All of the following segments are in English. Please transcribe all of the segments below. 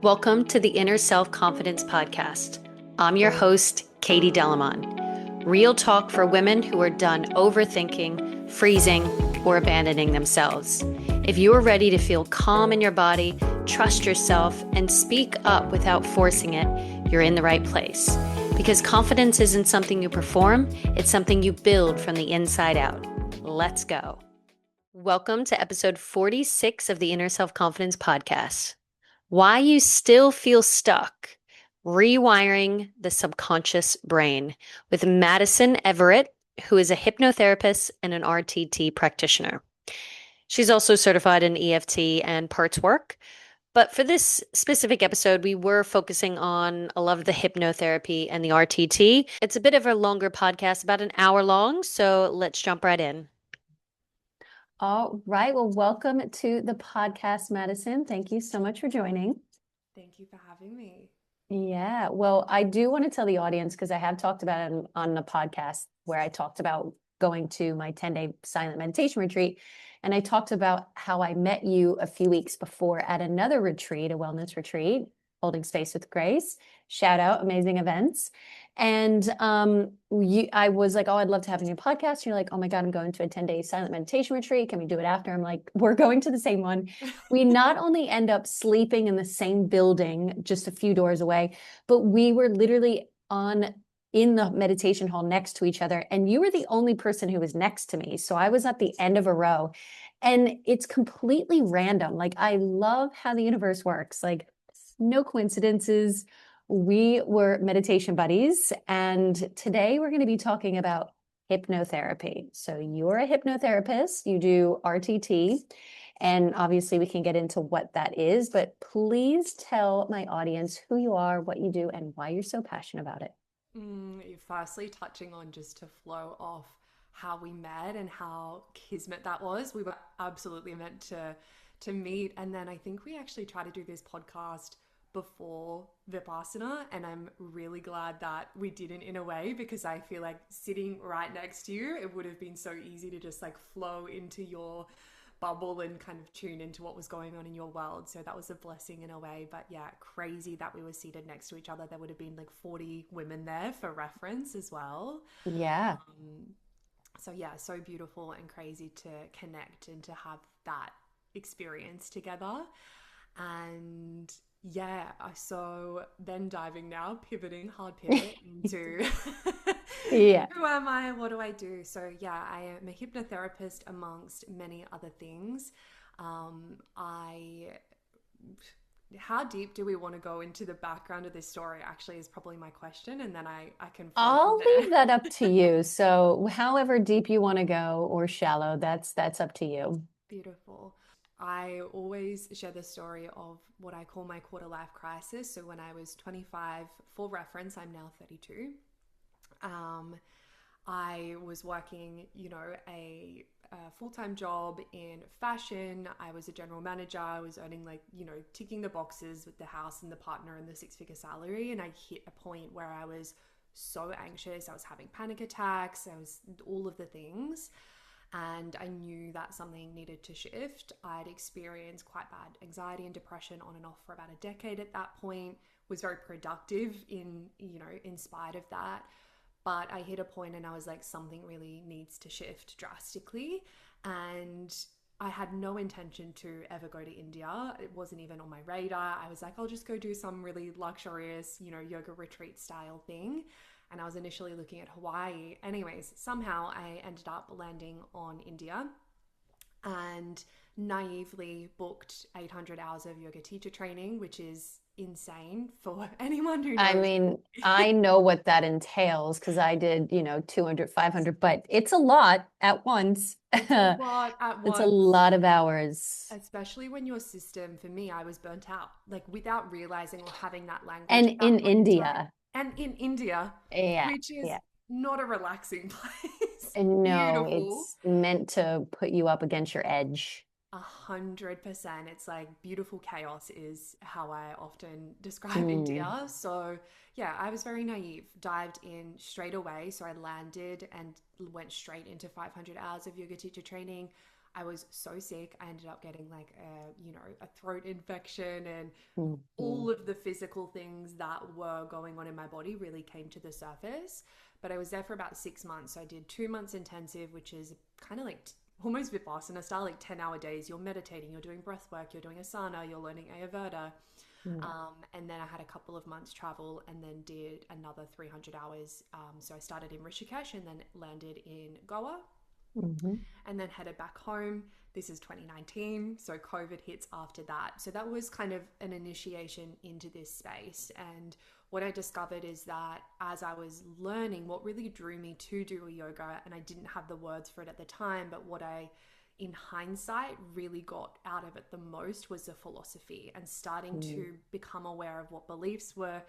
Welcome to the Inner Self Confidence Podcast. I'm your host, Katie Delamont. Real talk for women who are done overthinking, freezing, or abandoning themselves. If you are ready to feel calm in your body, trust yourself, and speak up without forcing it, you're in the right place. Because confidence isn't something you perform, it's something you build from the inside out. Let's go. Welcome to episode 46 of the Inner Self Confidence Podcast. Why you still feel stuck. Rewiring the subconscious brain with Maddison Everist, who is a hypnotherapist and an RTT practitioner. She's also certified in EFT and parts work. But for this specific episode, we were focusing on a lot of the hypnotherapy and the RTT. It's a bit of a longer podcast, about an hour long. So let's jump right in. All right. Well, welcome to the podcast, Madison. Thank you so much for joining. Thank you for having me. Yeah. Well, I do want to tell the audience, because I have talked about it on the podcast where I talked about going to my 10-day silent meditation retreat. And I talked about how I met you a few weeks before at another retreat, a wellness retreat, Holding Space with Grace. Shout out, amazing events. And I was like, oh, I'd love to have a new podcast. And you're like, oh my God, I'm going to a 10-day silent meditation retreat. Can we do it after? I'm like, we're going to the same one. We not only end up sleeping in the same building, just a few doors away, but we were literally in the meditation hall next to each other. And you were the only person who was next to me. So I was at the end of a row. And it's completely random. Like, I love how the universe works. Like, no coincidences. We were meditation buddies, and today we're going to be talking about hypnotherapy. So you're a hypnotherapist, you do RTT, and obviously we can get into what that is, but please tell my audience who you are, what you do, and why you're so passionate about it. You're firstly touching on, just to flow off, how we met and how kismet that was. We were absolutely meant to meet, and then I think we actually tried to do this podcast before Vipassana, and I'm really glad that we didn't, in a way, because I feel like sitting right next to you, it would have been so easy to just like flow into your bubble and kind of tune into what was going on in your world. So that was a blessing in a way. But yeah, crazy that we were seated next to each other. There would have been like 40 women there for reference as well. Yeah. So yeah, so beautiful and crazy to connect and to have that experience together. And yeah, so then diving now, pivoting, hard pivot into Yeah. who am I? What do I do? So yeah, I am a hypnotherapist amongst many other things. I How deep do we want to go into the background of this story, actually, is probably my question, and then I can flow I'll from there. leave that up to you. So however deep you want to go or shallow, that's up to you. Beautiful. I always share the story of what I call my quarter life crisis. So when I was 25, for reference, I'm now 32. Um, I was working, a full-time job in fashion. I was a general manager. I was earning, like, ticking the boxes with the house and the partner and the six-figure salary. And I hit a point where I was so anxious. I was having panic attacks. I was all of the things. And I knew that something needed to shift. I'd experienced quite bad anxiety and depression on and off for about a decade at that point. Was very productive in spite of that. But I hit a point and I was like, something really needs to shift drastically. And I had no intention to ever go to India. It wasn't even on my radar. I was like, I'll just go do some really luxurious, yoga retreat style thing. And I was initially looking at Hawaii. Anyways, somehow I ended up landing on India and naively booked 800 hours of yoga teacher training, which is insane for anyone who I knows. mean, I know what that entails because I did, 200, 500, but it's a lot at once. It's a lot at It's a once, lot of hours. especially when your system, for me, I was burnt out, like without realizing or having that language And at that in point in time. India, And in India, yeah, which is yeah. not a relaxing place. And no, Beautiful. it's meant to put you up against your edge. 100%. It's like beautiful chaos is how I often describe Mm. India. So, yeah, I was very naive, dived in straight away. So, I landed and went straight into 500 hours of yoga teacher training. I was so sick. I ended up getting like a throat infection, and Mhm. all of the physical things that were going on in my body really came to the surface. But I was there for about 6 months. So I did 2 months intensive, which is kind of like almost Vipassana style, like 10-hour days. You're meditating, you're doing breath work, you're doing asana, you're learning Ayurveda. Yeah. And then I had a couple of months travel and then did another 300 hours. So I started in Rishikesh and then landed in Goa Mhm. and then headed back home. This is 2019, so COVID hits after that. So that was kind of an initiation into this space. And what I discovered is that as I was learning, what really drew me to do a yoga, and I didn't have the words for it at the time, but what I in hindsight really got out of it the most was the philosophy and starting Mm. to become aware of what beliefs were,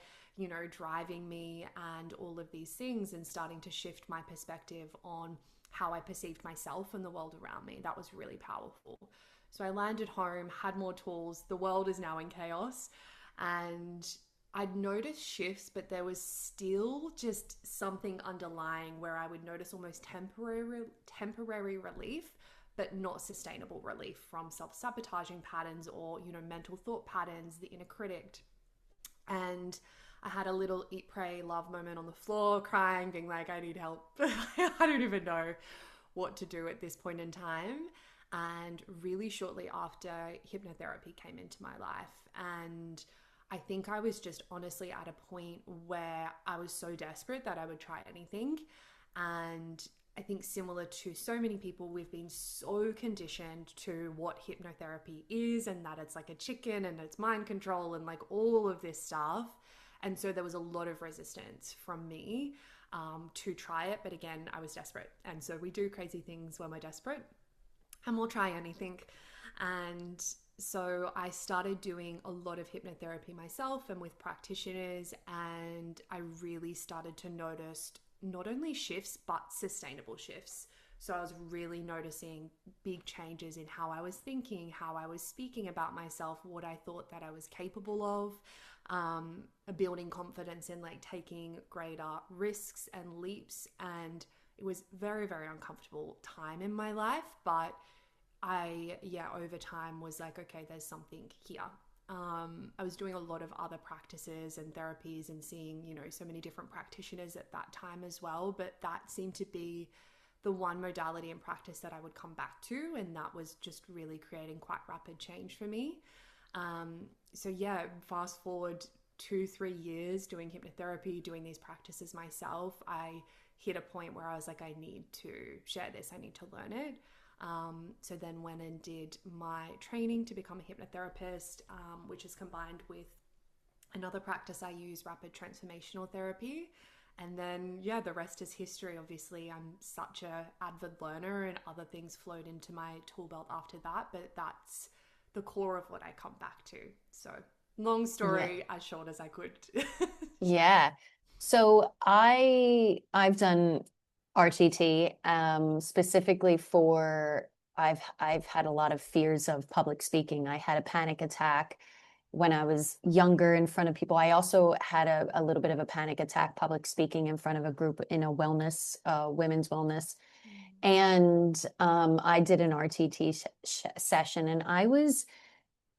driving me and all of these things, and starting to shift my perspective on how I perceived myself and the world around me. That was really powerful. So I landed home, had more tools. The world is now in chaos. And I'd noticed shifts, but there was still just something underlying where I would notice almost temporary relief, but not sustainable relief from self-sabotaging patterns or, mental thought patterns, the inner critic. And I had a little eat, pray, love moment on the floor, crying, being like, I need help. I don't even know what to do at this point in time. And really shortly after, hypnotherapy came into my life. And I think I was just honestly at a point where I was so desperate that I would try anything. And I think, similar to so many people, we've been so conditioned to what hypnotherapy is, and that it's like a chicken and it's mind control and like all of this stuff. And so there was a lot of resistance from me to try it. But again, I was desperate. And so we do crazy things when we're desperate, and we'll try anything. And so I started doing a lot of hypnotherapy myself and with practitioners, and I really started to notice not only shifts but sustainable shifts. So I was really noticing big changes in how I was thinking, how I was speaking about myself, what I thought that I was capable of, building confidence in like taking greater risks and leaps. And it was very, very uncomfortable time in my life, but over time was like, okay, there's something here. I was doing a lot of other practices and therapies and seeing, so many different practitioners at that time as well. But that seemed to be the one modality and practice that I would come back to. And that was just really creating quite rapid change for me. Fast forward 2-3 years doing hypnotherapy, doing these practices myself, I hit a point where I was like, I need to share this, I need to learn it. So then went and did my training to become a hypnotherapist, which is combined with another practice I use, rapid transformational therapy. And then, the rest is history. Obviously, I'm such a avid learner, and other things flowed into my tool belt after that. But that's the core of what I come back to. So, long Yeah. story, as short as I could. Yeah. So I've done RTT specifically for I've had a lot of fears of public speaking. I had a panic attack when I was younger in front of people. I also had a little bit of a panic attack public speaking in front of a group in a wellness, women's wellness. And I did an RTT session, and I was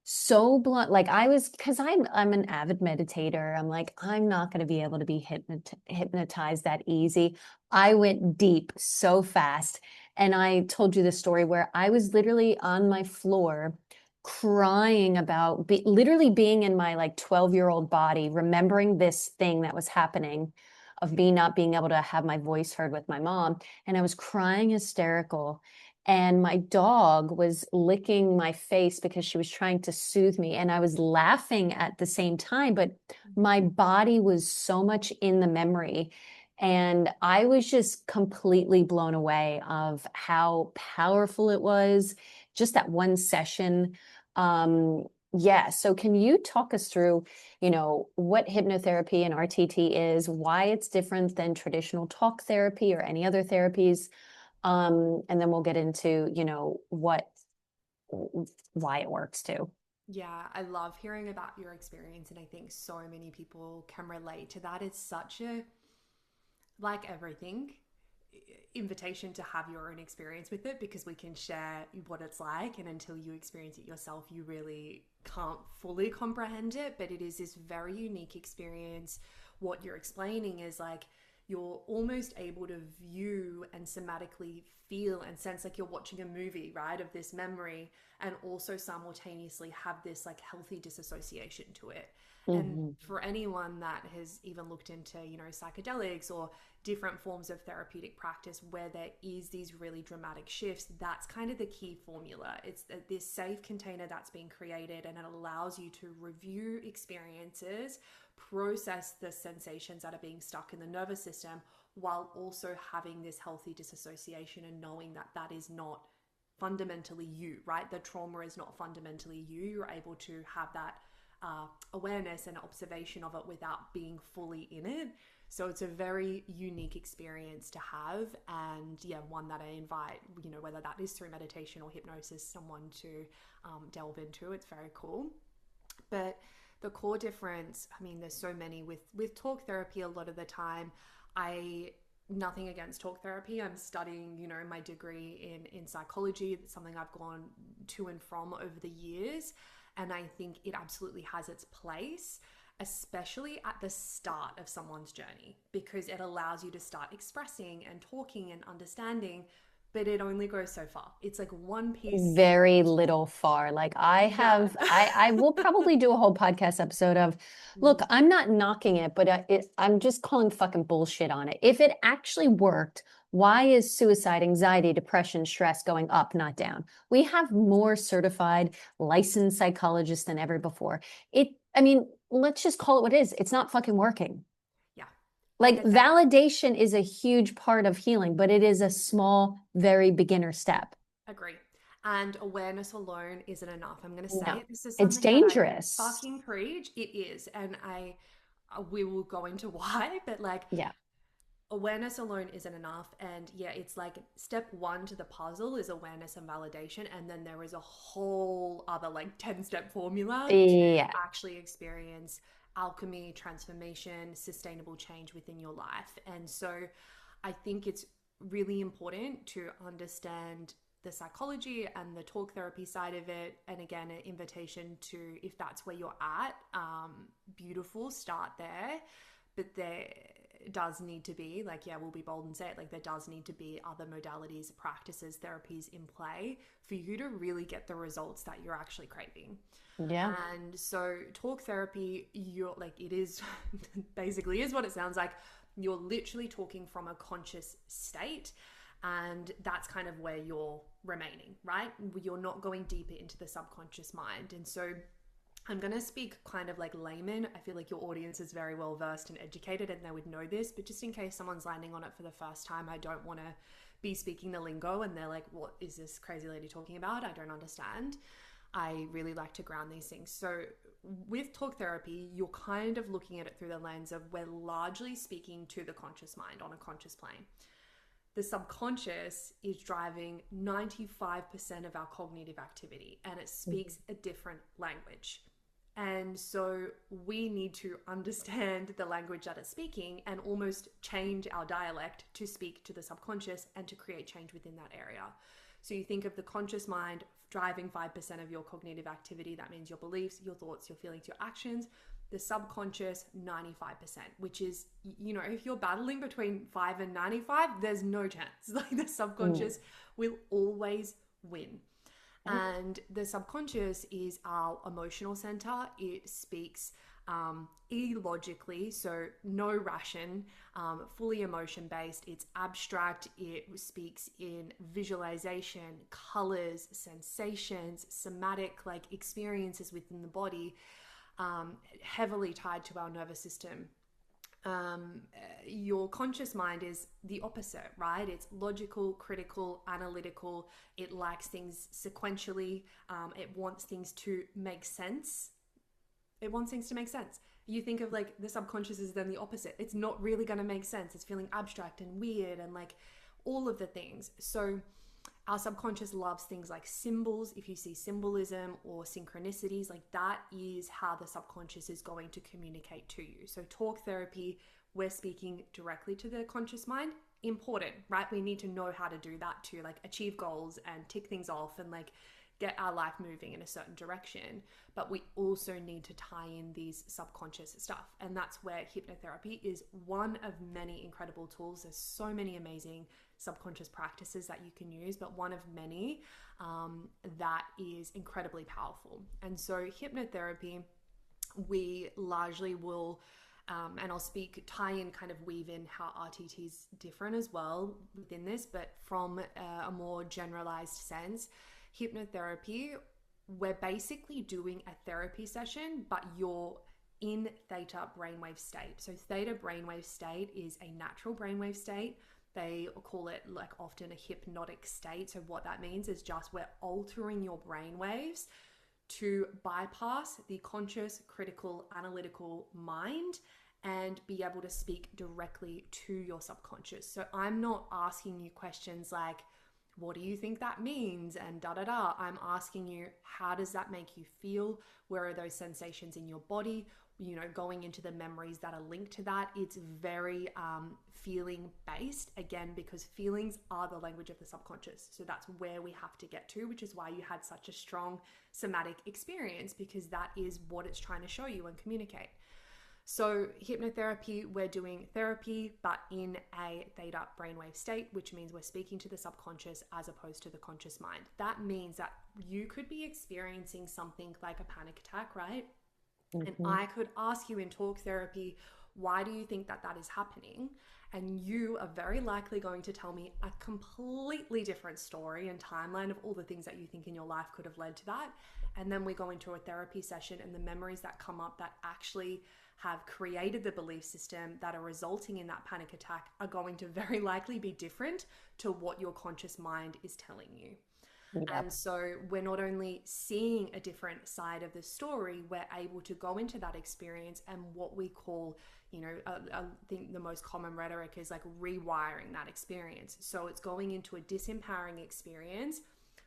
so blunt. Like I was, because I'm an avid meditator. I'm like, I'm not going to be able to be hypnotized that easy. I went deep so fast. And I told you the story where I was literally on my floor crying about literally being in my like 12-year-old body, remembering this thing that was happening of me not being able to have my voice heard with my mom. And I was crying hysterical, and my dog was licking my face because she was trying to soothe me, and I was laughing at the same time, but my body was so much in the memory, and I was just completely blown away of how powerful it was, just that one session. Yeah, so can you talk us through, what hypnotherapy and RTT is, why it's different than traditional talk therapy or any other therapies? And then we'll get into, why it works too. Yeah, I love hearing about your experience, and I think so many people can relate to that. It's such a, like everything, invitation to have your own experience with it, because we can share what it's like, and until you experience it yourself you really can't fully comprehend it. But it is this very unique experience. What you're explaining is like you're almost able to view and somatically feel and sense like you're watching a movie, right, of this memory, and also simultaneously have this like healthy disassociation to it. And Mhm. for anyone that has even looked into, psychedelics or different forms of therapeutic practice where there is these really dramatic shifts, that's kind of the key formula. It's this safe container that's been created, and it allows you to review experiences, process the sensations that are being stuck in the nervous system, while also having this healthy disassociation and knowing that that is not fundamentally you, right? The trauma is not fundamentally you. You're able to have that awareness and observation of it without being fully in it. So it's a very unique experience to have, and yeah, one that I invite, whether that is through meditation or hypnosis, someone to delve into. It's very cool. But the core difference, I mean, there's so many with talk therapy. A lot of the time, I nothing against talk therapy. I'm studying, my degree in psychology. It's something I've gone to and from over the years, and I think it absolutely has its place, especially at the start of someone's journey, because it allows you to start expressing and talking and understanding, but it only goes so far. It's like one piece. Very little far. Like I Yeah. have, I will probably do a whole podcast episode of, look, Mm, I'm not knocking it, but I'm just calling fucking bullshit on it. If it actually worked, why is suicide, anxiety, depression, stress going up, not down? We have more certified, licensed psychologists than ever before. I mean, let's just call it what it is. It's not fucking working. yeah. And Like it's that. validation is a huge part of healing, but it is a small, very beginner step. Agree. And awareness alone isn't enough. I'm going to say No, it. This is it's something that I dangerous. fucking preach. It is. And we will go into why, but like Yeah. awareness alone isn't enough. And yeah, it's like step one to the puzzle is awareness and validation. And then there is a whole other like 10-step formula to Yeah. actually experience alchemy, transformation, sustainable change within your life. And so I think it's really important to understand the psychology and the talk therapy side of it. And again, an invitation to, if that's where you're at, beautiful, start there. But there does need to be, like, yeah, we'll be bold and say it, like, there does need to be other modalities, practices, therapies in play for you to really get the results that you're actually craving. Yeah. And so talk therapy, you're like, it is basically is what it sounds like. You're literally talking from a conscious state, and that's kind of where you're remaining, right? You're not going deeper into the subconscious mind. And so I'm going to speak kind of like layman. I feel like your audience is very well versed and educated and they would know this, but just in case someone's landing on it for the first time, I don't want to be speaking the lingo and they're like, what is this crazy lady talking about? I don't understand. I really like to ground these things. So with talk therapy, you're kind of looking at it through the lens of we're largely speaking to the conscious mind on a conscious plane. The subconscious is driving 95% of our cognitive activity, and it speaks a different language. And so we need to understand the language that it's speaking and almost change our dialect to speak to the subconscious and to create change within that area. So you think of the conscious mind driving 5% of your cognitive activity. That means your beliefs, your thoughts, your feelings, your actions. The subconscious, 95%, which is, if you're battling between 5 and 95, there's no chance. Like the subconscious will always win. And the subconscious is our emotional center. It speaks illogically, so no ration, fully emotion based. It's abstract. It speaks in visualization, colors, sensations, somatic like experiences within the body, heavily tied to our nervous system. Your conscious mind is the opposite, right? It's logical, critical, analytical. It likes things sequentially. It wants things to make sense. You think of like the subconscious is then the opposite. It's not really going to make sense. It's feeling abstract and weird and like all of the things. So our subconscious loves things like symbols. If you see symbolism or synchronicities, like that is how the subconscious is going to communicate to you. So talk therapy, we're speaking directly to the conscious mind. important, right? We need to know how to do that to like achieve goals and tick things off and like get our life moving in a certain direction. But we also need to tie in these subconscious stuff. And that's where hypnotherapy is one of many incredible tools. There's so many amazing subconscious practices that you can use, but one of many that is incredibly powerful. And so hypnotherapy, we largely will and I'll tie in, kind of weave in how RTT is different as well within this, but from a more generalized sense, hypnotherapy, we're basically doing a therapy session, but you're in theta brainwave state. So theta brainwave state is a natural brainwave state. They call it like often a hypnotic state. So what that means is just we're altering your brainwaves to bypass the conscious, critical, analytical mind and be able to speak directly to your subconscious. So I'm not asking you questions like, what do you think that means? And da da da. I'm asking you, how does that make you feel? Where are those sensations in your body? You know, going into the memories that are linked to that. It's very feeling based, again, because feelings are the language of the subconscious. So that's where we have to get to, which is why you had such a strong somatic experience, because that is what it's trying to show you and communicate. So hypnotherapy, we're doing therapy, but in a theta brainwave state, which means we're speaking to the subconscious as opposed to the conscious mind. That means that you could be experiencing something like a panic attack, right? And I could ask you in talk therapy, why do you think that that is happening? And you are very likely going to tell me a completely different story and timeline of all the things that you think in your life could have led to that. And then we go into a therapy session, and the memories that come up that actually have created the belief system that are resulting in that panic attack are going to very likely be different to what your conscious mind is telling you. Yep. And so we're not only seeing a different side of the story, we're able to go into that experience and what we call, you know, I think the most common rhetoric is like rewiring that experience. So it's going into a disempowering experience.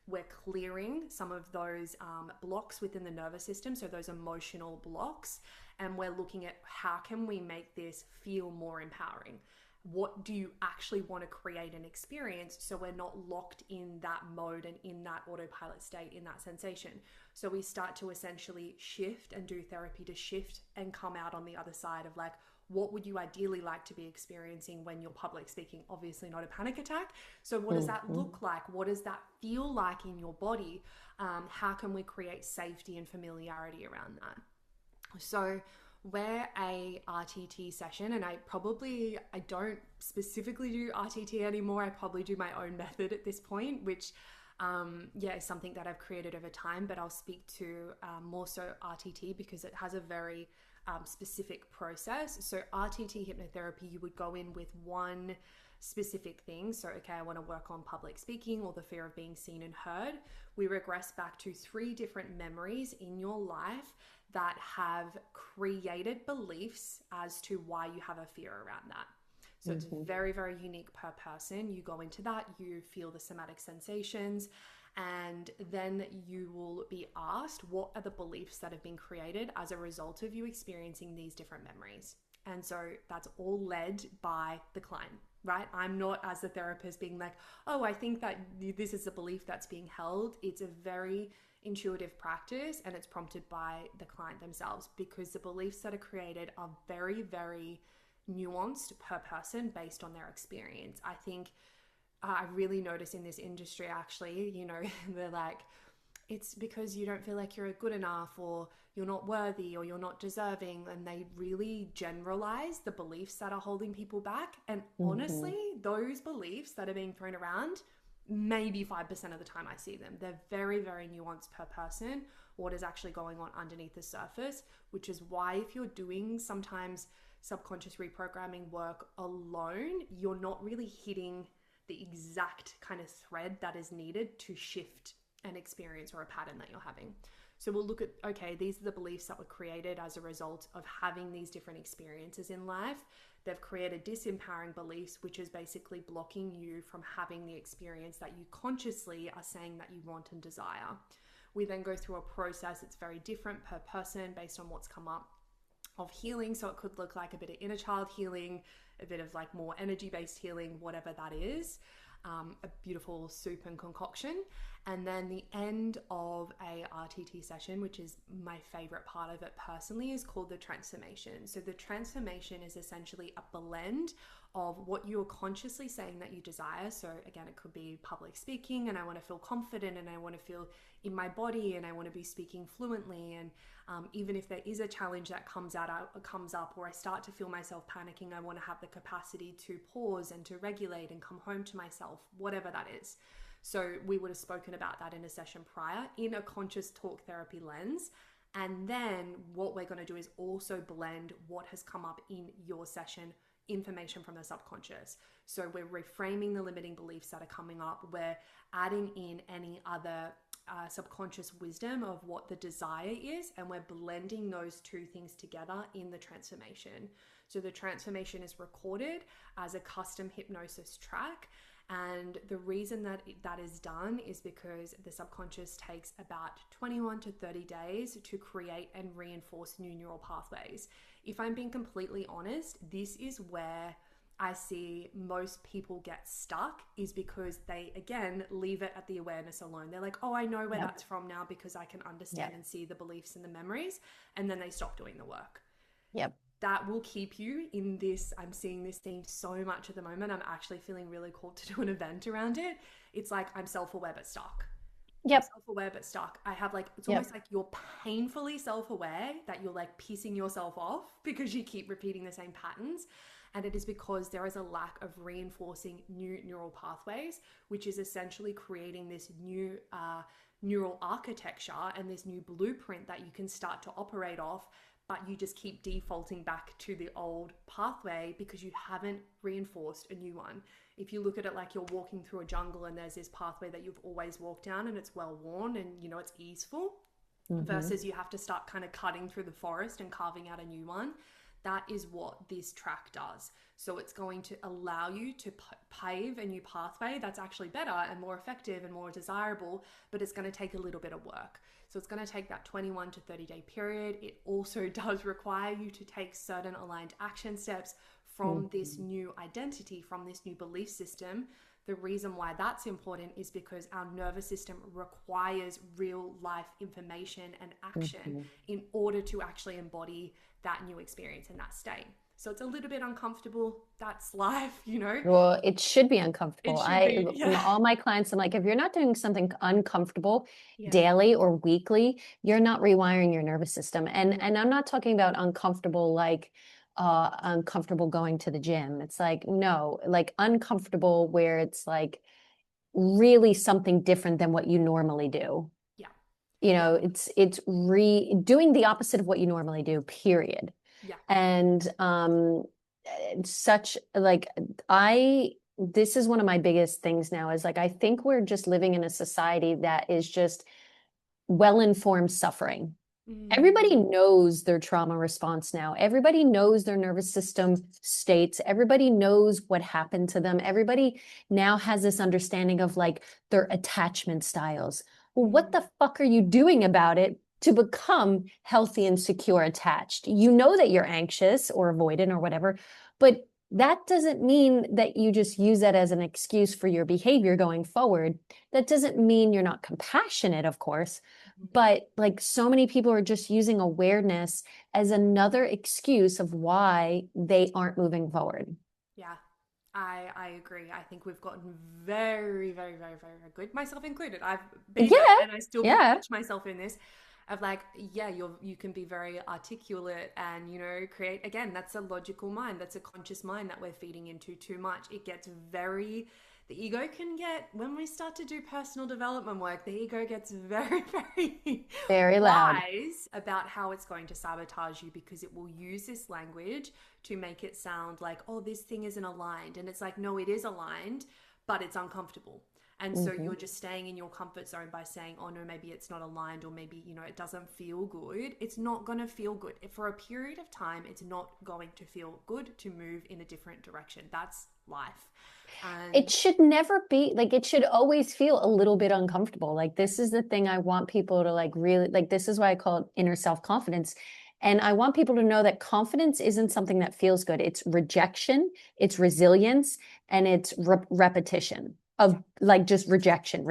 We're clearing some of those blocks within the nervous system, so those emotional blocks, and we're looking at how can we make this feel more empowering. What do you actually want to create and experience, so we're not locked in that mode and in that autopilot state, in that sensation. So we start to essentially shift and do therapy to shift and come out on the other side of like, what would you ideally like to be experiencing when you're public speaking? Obviously not a panic attack. So what does that look like? What does that feel like in your body? How can we create safety and familiarity around that? So we're a RTT session, and I don't specifically do RTT anymore. I probably do my own method at this point, which is something that I've created over time, but I'll speak to more so RTT because it has a very specific process. So RTT hypnotherapy, you would go in with one specific thing. So, okay, I want to work on public speaking or the fear of being seen and heard. We regress back to 3 different memories in your life that have created beliefs as to why you have a fear around that. So it's very, very unique per person. You go into that, you feel the somatic sensations, and then you will be asked, what are the beliefs that have been created as a result of you experiencing these different memories? And so that's all led by the client, right? I'm not, as the therapist, being like, oh, I think that this is a belief that's being held. It's a very intuitive practice, and it's prompted by the client themselves, because the beliefs that are created are very, very nuanced per person based on their experience. I think I really notice in this industry, actually, you know, they're like, it's because you don't feel like you're good enough, or you're not worthy, or you're not deserving. And they really generalize the beliefs that are holding people back. And honestly, those beliefs that are being thrown around, maybe 5% of the time I see them. They're very, very nuanced per person, what is actually going on underneath the surface, which is why if you're doing sometimes subconscious reprogramming work alone, you're not really hitting the exact kind of thread that is needed to shift an experience or a pattern that you're having. So we'll look at, okay, these are the beliefs that were created as a result of having these different experiences in life. They've created disempowering beliefs, which is basically blocking you from having the experience that you consciously are saying that you want and desire. We then go through a process. It's very different per person based on what's come up. of healing. So it could look like a bit of inner child healing, a bit of like more energy based healing, whatever that is. A beautiful soup and concoction. And then the end of a RTT session, which is my favorite part of it personally, is called the transformation. So the transformation is essentially a blend of what you're consciously saying that you desire. So again, it could be public speaking, and I want to feel confident, and I want to feel in my body, and I want to be speaking fluently. And even if there is a challenge that comes up, or I start to feel myself panicking, I want to have the capacity to pause and to regulate and come home to myself, whatever that is. So we would have spoken about that in a session prior in a conscious talk therapy lens. And then what we're going to do is also blend what has come up in your session, information from the subconscious. So we're reframing the limiting beliefs that are coming up. We're adding in any other subconscious wisdom of what the desire is, and we're blending those two things together in the transformation. So the transformation is recorded as a custom hypnosis track. And the reason that that is done is because the subconscious takes about 21 to 30 days to create and reinforce new neural pathways. If I'm being completely honest, this is where I see most people get stuck, is because they, again, leave it at the awareness alone. They're like, oh, I know where that's from now because I can understand and see the beliefs and the memories. And then they stop doing the work. That will keep you in this. I'm seeing this theme so much at the moment. I'm actually feeling really called to do an event around it. It's like I'm self-aware but stuck. I'm self-aware but stuck. I have like, it's almost like you're painfully self-aware that you're like pissing yourself off because you keep repeating the same patterns. And it is because there is a lack of reinforcing new neural pathways, which is essentially creating this new neural architecture and this new blueprint that you can start to operate off. But you just keep defaulting back to the old pathway because you haven't reinforced a new one. If you look at it like you're walking through a jungle and there's this pathway that you've always walked down and it's well worn and you know it's easeful, versus you have to start kind of cutting through the forest and carving out a new one. That is what this track does. So it's going to allow you to pave a new pathway that's actually better and more effective and more desirable, but it's going to take a little bit of work. So it's going to take that 21 to 30 day period. It also does require you to take certain aligned action steps from this new identity, from this new belief system. The reason why that's important is because our nervous system requires real life information and action in order to actually embody that new experience in that state. So it's a little bit uncomfortable. That's life, you know? Well, it should be uncomfortable. From all my clients, I'm like, if you're not doing something uncomfortable daily or weekly, you're not rewiring your nervous system. And I'm not talking about uncomfortable, like uncomfortable going to the gym. It's like, no, like uncomfortable where it's like really something different than what you normally do. You know, it's doing the opposite of what you normally do, period. And such like this is one of my biggest things now is like I think we're just living in a society that is just well-informed suffering. Everybody knows their trauma response now. Everybody knows their nervous system states. Everybody knows what happened to them. Everybody now has this understanding of like their attachment styles. Well, what the fuck are you doing about it to become healthy and secure attached? You know that you're anxious or avoidant or whatever, but that doesn't mean that you just use that as an excuse for your behavior going forward. That doesn't mean you're not compassionate, of course, but like so many people are just using awareness as another excuse of why they aren't moving forward. I agree. I think we've gotten very, very, very, very, very good, myself included. I've been there and I still catch myself in this of like, you can be very articulate and, you know, create, again, that's a logical mind. That's a conscious mind that we're feeding into too much. It gets the ego can get, when we start to do personal development work, the ego gets very, very, very loud wise about how it's going to sabotage you, because it will use this language to make it sound like, oh, this thing isn't aligned. And it's like, no, it is aligned, but it's uncomfortable. And so you're just staying in your comfort zone by saying, oh no, maybe it's not aligned, or maybe, you know, it doesn't feel good. It's not going to feel good. For a period of time, it's not going to feel good to move in a different direction. That's life. And it should never be like, it should always feel a little bit uncomfortable. Like this is the thing I want people to like really, like this is why I call it inner self-confidence. And I want people to know that confidence isn't something that feels good. It's rejection, it's resilience, and it's repetition of like just rejection.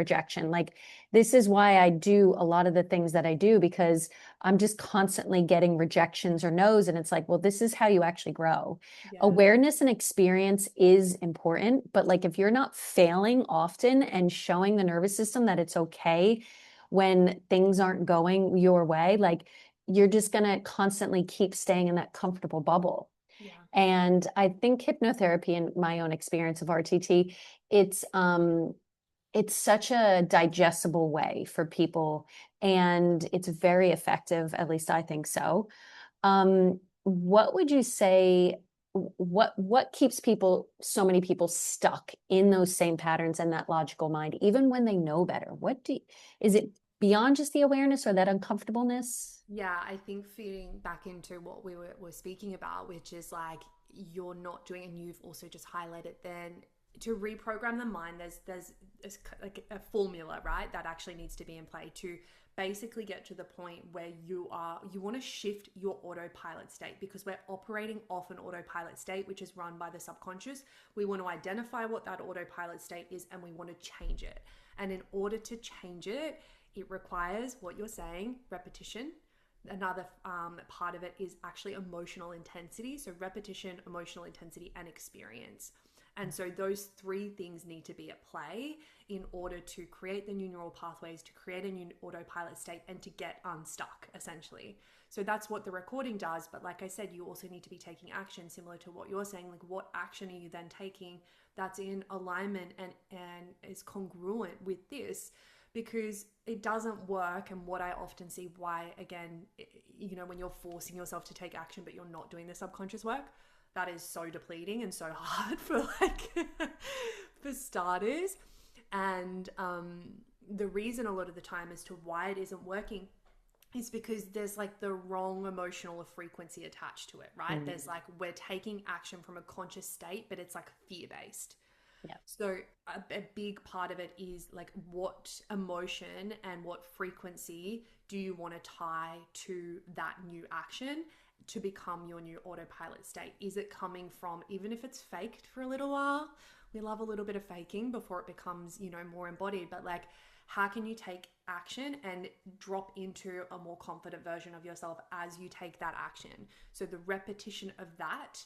Like this is why I do a lot of the things that I do, because I'm just constantly getting rejections or no's. And it's like, well, this is how you actually grow. Yeah. Awareness and experience is important, but like if you're not failing often and showing the nervous system that it's okay when things aren't going your way, like you're just going to constantly keep staying in that comfortable bubble. Yeah. And I think hypnotherapy, in my own experience of RTT, it's such a digestible way for people, and it's very effective, at least I think so. What would you say, what keeps people, so many people stuck in those same patterns and that logical mind, even when they know better? Is it beyond just the awareness or that uncomfortableness? Yeah, I think feeding back into what were speaking about, which is like you're not doing, and you've also just highlighted then to reprogram the mind, there's like a formula, right, that actually needs to be in play to basically get to the point where you want to shift your autopilot state, because we're operating off an autopilot state which is run by the subconscious. We want to identify what that autopilot state is and we want to change it. And in order to change it, it requires what you're saying, repetition. Another part of it is actually emotional intensity. So repetition, emotional intensity, and experience. And so those three things need to be at play in order to create the new neural pathways, to create a new autopilot state, and to get unstuck, essentially. So that's what the recording does. But like I said, you also need to be taking action, similar to what you're saying. Like, what action are you then taking that's in alignment and is congruent with this? Because it doesn't work. And what I often see why, again, when you're forcing yourself to take action, but you're not doing the subconscious work, that is so depleting and so hard for for starters. And the reason a lot of the time as to why it isn't working is because there's like the wrong emotional frequency attached to it, right? There's like, we're taking action from a conscious state, but it's like fear-based. Yeah. So a big part of it is like, what emotion and what frequency do you want to tie to that new action to become your new autopilot state? Is it coming from, even if it's faked for a little while, we love a little bit of faking before it becomes, more embodied, but like, how can you take action and drop into a more confident version of yourself as you take that action? So the repetition of that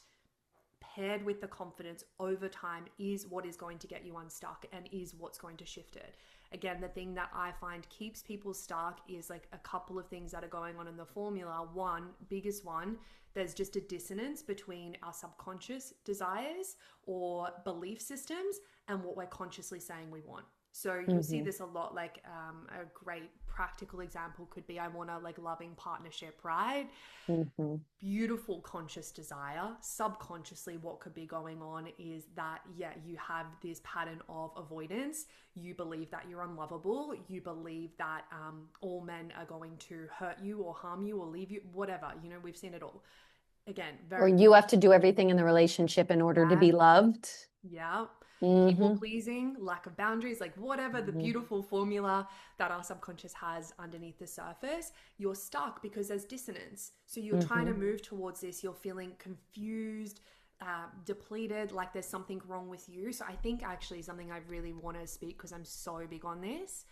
paired with the confidence over time is what is going to get you unstuck and is what's going to shift it. Again, the thing that I find keeps people stuck is like a couple of things that are going on in the formula. One, biggest one, there's just a dissonance between our subconscious desires or belief systems and what we're consciously saying we want. So you'll see this a lot, like a great practical example could be, I want a like loving partnership, right? Beautiful conscious desire. Subconsciously, what could be going on is that, yeah, you have this pattern of avoidance. You believe that you're unlovable. You believe that all men are going to hurt you or harm you or leave you, whatever. We've seen it all. Again, Or very you have to do everything in the relationship in order to that. be loved. Yeah. People Mm-hmm. pleasing, lack of boundaries, like whatever the beautiful formula that our subconscious has underneath the surface, you're stuck because there's dissonance. So you're trying to move towards this, you're feeling confused, depleted, like there's something wrong with you. So I think actually something I really want to speak, because I'm so big on this,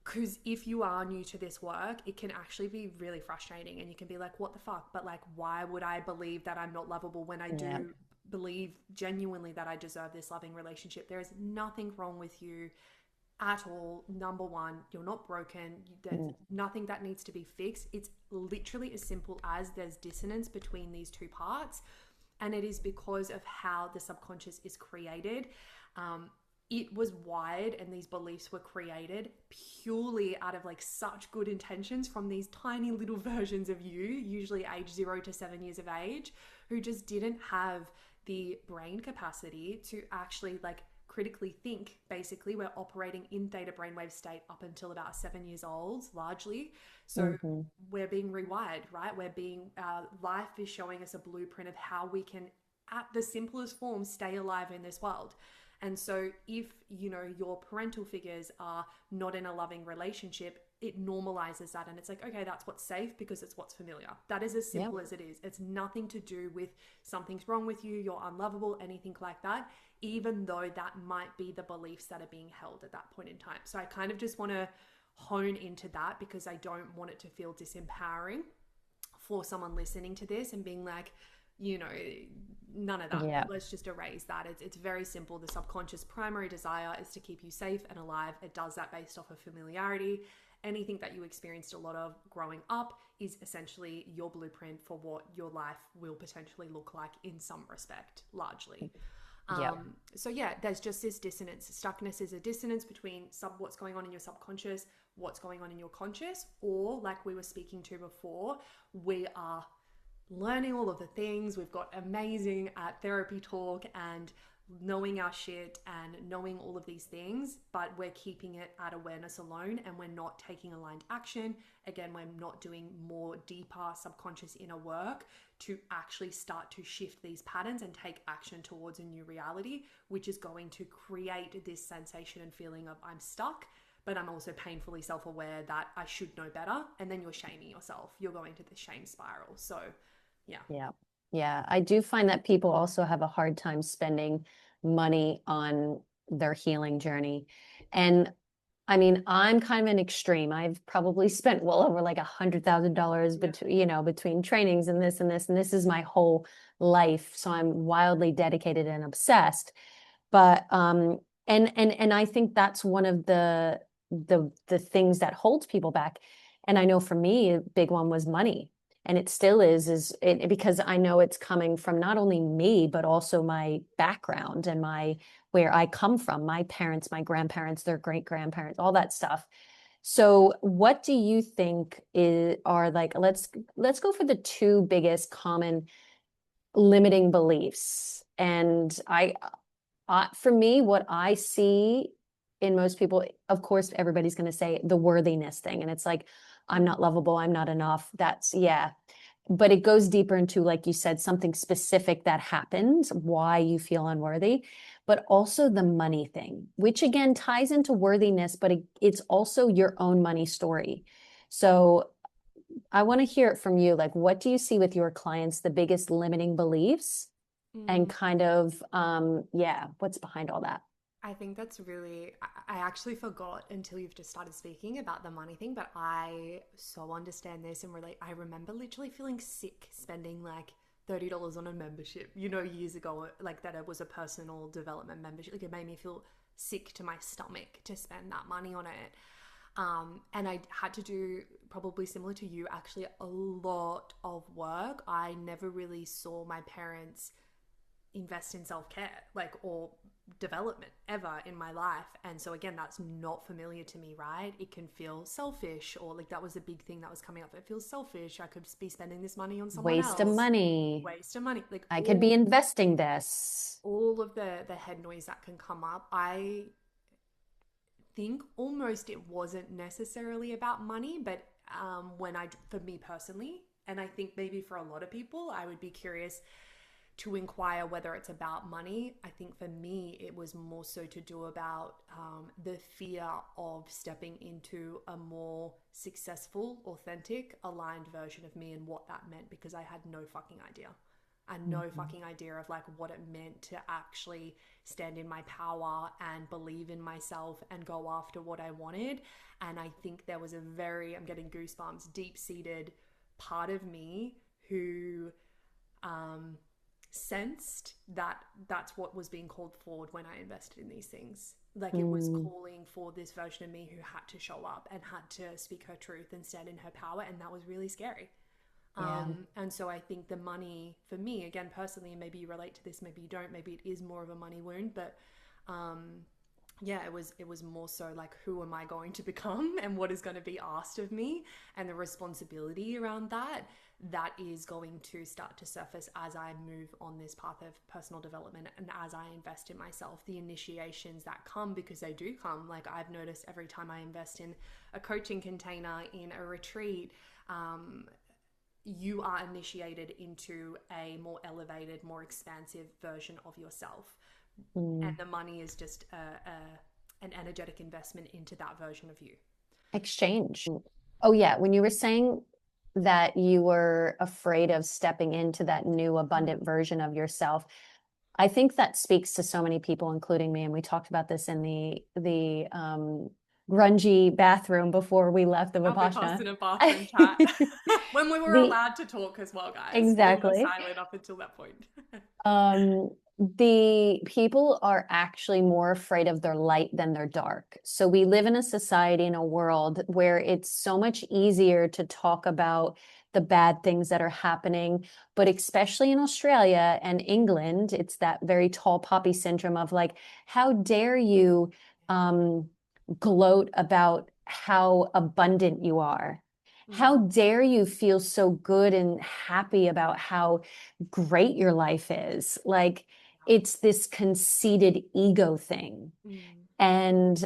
because if you are new to this work, it can actually be really frustrating and you can be like, what the fuck? But like, why would I believe that I'm not lovable when I do believe genuinely that I deserve this loving relationship? There is nothing wrong with you at all. Number one, you're not broken. There's nothing that needs to be fixed. It's literally as simple as there's dissonance between these two parts. And it is because of how the subconscious is created. It was wired and these beliefs were created purely out of like such good intentions from these tiny little versions of you, usually age 0 to 7 years of age, who just didn't have the brain capacity to actually like critically think. Basically, we're operating in theta brainwave state up until about 7 years old, largely. So we're being rewired, right? Life is showing us a blueprint of how we can, at the simplest form, stay alive in this world. And so if, your parental figures are not in a loving relationship, it normalizes that, and it's like, okay, that's what's safe because it's what's familiar. That is as Yep. simple as it is. It's nothing to do with something's wrong with you, you're unlovable, anything like that, even though that might be the beliefs that are being held at that point in time. So I kind of just want to hone into that because I don't want it to feel disempowering for someone listening to this and being like, you know, none of that. Yeah. Let's just erase that. It's very simple. The subconscious primary desire is to keep you safe and alive. It does that based off of familiarity. Anything that you experienced a lot of growing up is essentially your blueprint for what your life will potentially look like in some respect, largely. Yep. So yeah, there's just this dissonance. Stuckness is a dissonance between what's going on in your subconscious, what's going on in your conscious, or like we were speaking to before, we are learning all of the things. We've got amazing therapy talk and knowing our shit and knowing all of these things, but we're keeping it at awareness alone and we're not taking aligned action. Again, we're not doing more deeper subconscious inner work to actually start to shift these patterns and take action towards a new reality, which is going to create this sensation and feeling of I'm stuck, but I'm also painfully self-aware that I should know better. And then you're shaming yourself. You're going to the shame spiral. So yeah. Yeah. Yeah. I do find that people also have a hard time spending money on their healing journey. And I mean, I'm kind of an extreme. I've probably spent well over like $100,000 Yeah. between, between trainings and this and this, and this is my whole life. So I'm wildly dedicated and obsessed. But and I think that's one of the things that holds people back. And I know for me, a big one was money. And it still is it because I know it's coming from not only me, but also my background and my where I come from, my parents, my grandparents, their great grandparents, all that stuff. So what do you think are like, let's go for the two biggest common limiting beliefs. And for me, what I see in most people, of course, everybody's going to say the worthiness thing. And it's like, I'm not lovable. I'm not enough. That's, yeah. But it goes deeper into, like you said, something specific that happened, why you feel unworthy, but also the money thing, which again ties into worthiness, but it's also your own money story. So I want to hear it from you. Like, what do you see with your clients, the biggest limiting beliefs? And Mm, kind of yeah, what's behind all that? I think that's really, I actually forgot until you've just started speaking about the money thing, but I so understand this and relate. I remember literally feeling sick spending like $30 on a membership, years ago, like that it was a personal development membership. Like it made me feel sick to my stomach to spend that money on it. And I had to do, probably similar to you, actually a lot of work. I never really saw my parents invest in self-care, like, or development ever in my life. And so again, that's not familiar to me, right? It can feel selfish, or like that was a big thing that was coming up. It feels selfish. I could be spending this money on someone Waste of else. money. Waste of money. Like I could be all investing this. all of the head noise that can come up. I think almost it wasn't necessarily about money, but for me personally, and I think maybe for a lot of people, I would be curious to inquire whether it's about money. I think for me, it was more so to do about the fear of stepping into a more successful, authentic, aligned version of me and what that meant, because I had no fucking idea. And no Mhm. fucking idea of like what it meant to actually stand in my power and believe in myself and go after what I wanted. And I think there was a I'm getting goosebumps, deep seated part of me who um, sensed that that's what was being called forward when I invested in these things. Like it was Mm, calling for this version of me who had to show up and had to speak her truth and stand in her power. And that was really scary. yeah. And so I think the money for me, again, personally, and maybe you relate to this, maybe you don't, maybe it is more of a money wound, but um, yeah, it was more so like, who am I going to become and what is going to be asked of me, and the responsibility around that is going to start to surface as I move on this path of personal development and as I invest in myself. The initiations that come, because they do come, like I've noticed every time I invest in a coaching container, in a retreat, you are initiated into a more elevated, more expansive version of yourself. And Mm, the money is just an energetic investment into that version of you. Exchange. Oh yeah, when you were saying that you were afraid of stepping into that new abundant Mm. version of yourself, I think that speaks to so many people, including me. And we talked about this in the grungy bathroom before we left the Our Vipassana. Vipassana bathroom chat. When we were The allowed to talk as well, guys. We were exactly. silent up until that point. Um, the people are actually more afraid of their light than their dark. So we live in a society, in a world where it's so much easier to talk about the bad things that are happening, but especially in Australia and England, it's that very tall poppy syndrome of like, how dare you um, gloat about how abundant you are? How Mm. dare you feel so good and happy about how great your life is? Like, it's this conceited ego thing. Mm. And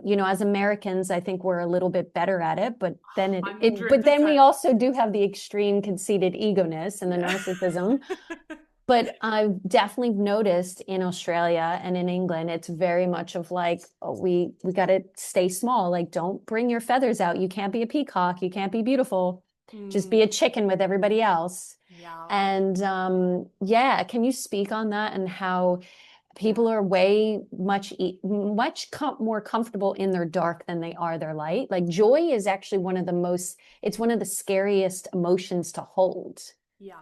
you know, as Americans, I think we're a little bit better at it, but then but then we 100%. also do have the extreme conceited egoness and the Yeah. narcissism. But I've definitely noticed in Australia and in England, it's very much of like, oh, we got to stay small. Like, don't bring your feathers out. You can't be a peacock. You can't be beautiful. Just be Mm. a chicken with everybody else. Yeah. And yeah, can you speak on that and how Yeah. people are way more comfortable in their dark than they are their light? Like joy is actually one of the most, it's one of the scariest emotions to hold, Yeah.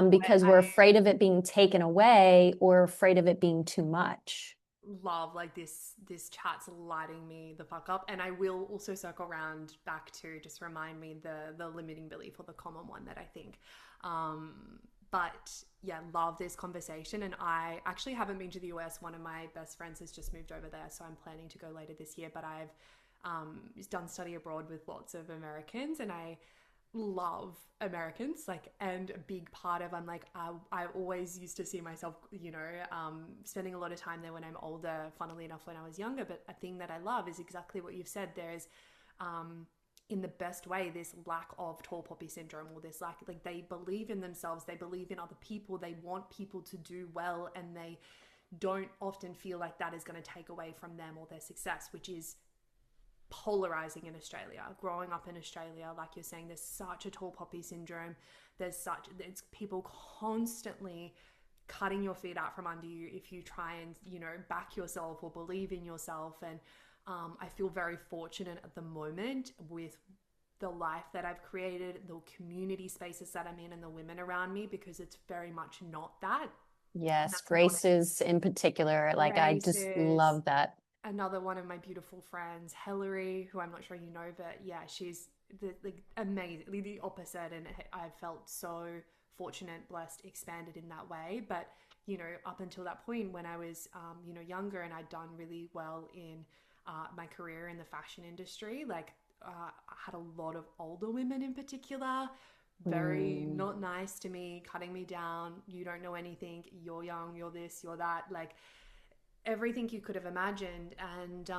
because I we're afraid of it being taken away or afraid of it being too much. love like this chat's lighting me the fuck up, and I will also circle around back to just remind me the limiting belief, or the common one that I think, but yeah, love this conversation. And I actually haven't been to the US. One of my best friends has just moved over there, so I'm planning to go later this year, but I've done study abroad with lots of Americans, and I love Americans, like, and a big part of, I'm like, I always used to see myself, spending a lot of time there when I'm older, funnily enough, when I was younger. But a thing that I love is exactly what you've said. There's, in the best way, this lack of tall poppy syndrome, or this like they believe in themselves, they believe in other people, they want people to do well, and they don't often feel like that is going to take away from them or their success, which is polarizing in Australia. Growing up in Australia, like you're saying, there's such a tall poppy syndrome. It's people constantly cutting your feet out from under you if you try and, back yourself or believe in yourself. And I feel very fortunate at the moment with the life that I've created, the community spaces that I'm in, and the women around me, because it's very much not that. And Yes, that's not Grace's in particular, like I just races. love that. Another one of my beautiful friends, Hillary, who I'm not sure you know, but yeah, she's like amazing, the opposite. And I felt so fortunate, blessed, expanded in that way. But, up until that point when I was, younger, and I'd done really well in my career in the fashion industry, like I had a lot of older women in particular, very Mm. not nice to me, cutting me down. You don't know anything. You're young. You're this. You're that. Like everything you could have imagined. And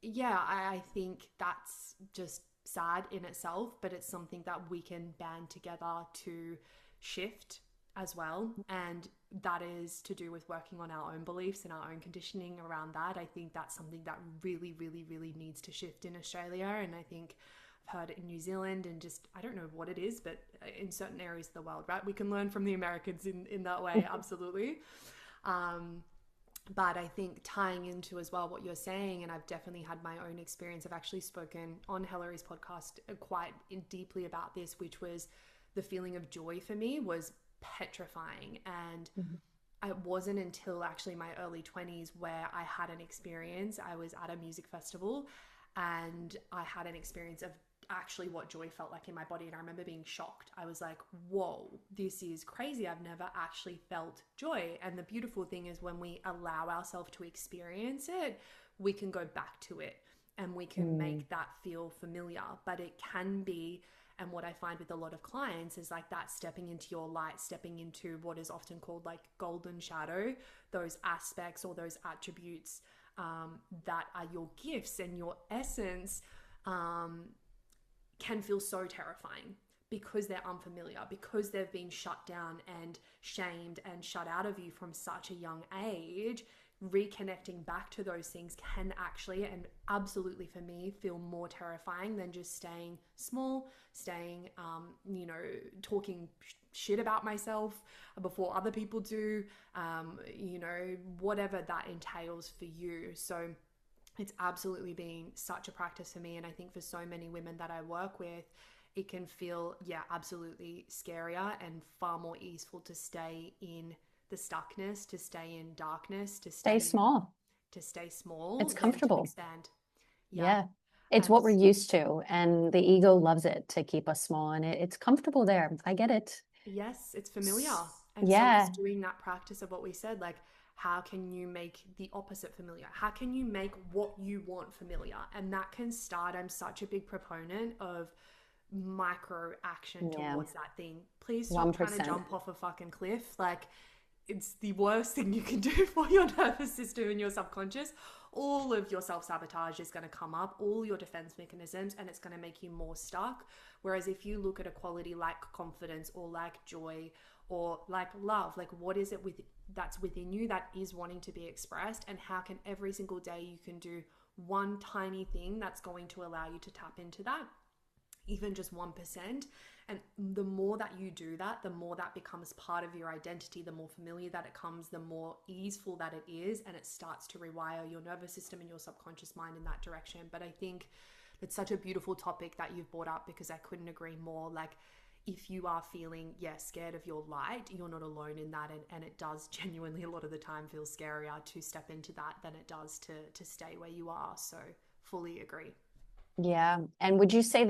yeah, I think that's just sad in itself, but it's something that we can band together to shift as well. And that is to do with working on our own beliefs and our own conditioning around that. I think that's something that really, really, really needs to shift in Australia. And I think I've heard it in New Zealand, and just, I don't know what it is, but in certain areas of the world, right? We can learn from the Americans in that way, absolutely. Um, but I think tying into as well what you're saying, and I've definitely had my own experience. I've actually spoken on Hillary's podcast quite deeply about this, which was the feeling of joy for me was petrifying. And Mhm. it wasn't until actually my early 20s where I had an experience. I was at a music festival, and I had an experience of actually what joy felt like in my body. And I remember being shocked. I was like, whoa, this is crazy. I've never actually felt joy. And the beautiful thing is, when we allow ourselves to experience it, we can go back to it and we can Mm. make that feel familiar. But it can be, and what I find with a lot of clients is like that stepping into your light, stepping into what is often called like golden shadow, those aspects or those attributes that are your gifts and your essence, can feel so terrifying because they're unfamiliar, because they've been shut down and shamed and shut out of you from such a young age. reconnecting back to those things can actually, and absolutely for me, feel more terrifying than just staying small, staying, talking shit about myself before other people do, whatever that entails for you. So it's absolutely been such a practice for me. And I think for so many women that I work with, it can feel, absolutely scarier and far more easeful to stay in the stuckness, to stay in darkness, Stay small. to stay small It's than to comfortable. expand. Yeah. Yeah. It's And what we're used to. And the ego loves it to keep us small. And it's comfortable there. I get it. yes, it's familiar. And so it's Yeah. doing that practice of what we said, like, how can you make the opposite familiar? How can you make what you want familiar? And that can start, I'm such a big proponent of micro action Yeah. towards that thing. Please stop trying to 1%. jump off a fucking cliff. Like, it's the worst thing you can do for your nervous system and your subconscious. All of your self-sabotage is going to come up, all your defense mechanisms, and it's going to make you more stuck. Whereas if you look at a quality like confidence or like joy or like love, like what is it that's within you that is wanting to be expressed, and how can every single day you can do one tiny thing that's going to allow you to tap into that, even just 1%. And the more that you do that, the more that becomes part of your identity, the more familiar that it comes, the more easeful that it is, and it starts to rewire your nervous system and your subconscious mind in that direction. But I think it's such a beautiful topic that you've brought up, because I couldn't agree more. Like, if you are feeling, scared of your light, you're not alone in that. And it does genuinely a lot of the time feel scarier to step into that than it does to stay where you are. So fully agree. Yeah. And would you say